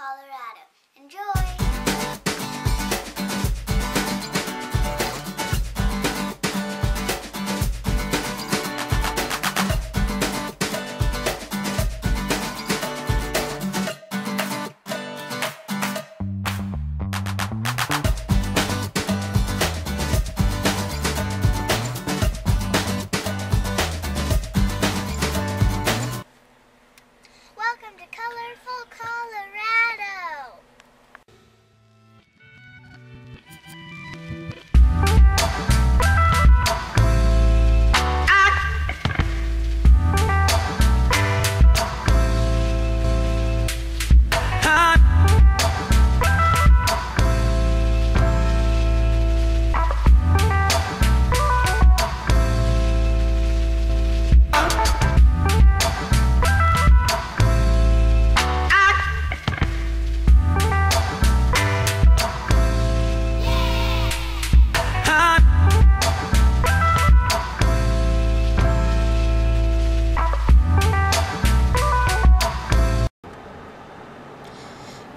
Colorado. Enjoy! Welcome to Colorful Colorado!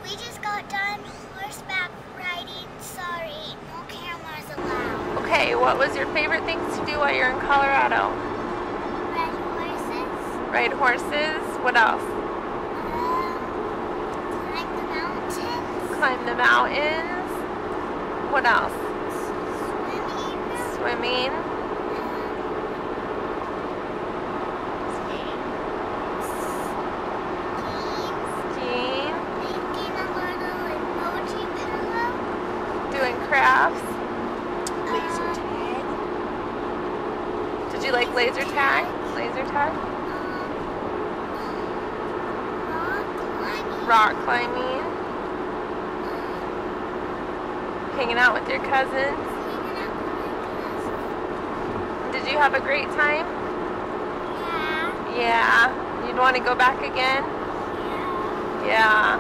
We just got done horseback riding. Sorry, no cameras allowed. Okay, what was your favorite things to do while you're in Colorado? Ride horses. Ride horses? What else? Climb the mountains. Climb the mountains? What else? Swimming. Swimming? Skiing? Making a little emoji pillow. Doing crafts? Laser tag. Did you like laser tag? Laser tag? Rock climbing. Rock climbing? Hanging out with your cousins? Hanging out with my cousin. Did you have a great time? Yeah. Yeah. You'd want to go back again? Yeah. Yeah.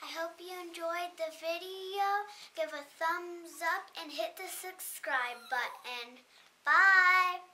I hope you enjoyed the video. Give a thumbs up and hit the subscribe button. Bye!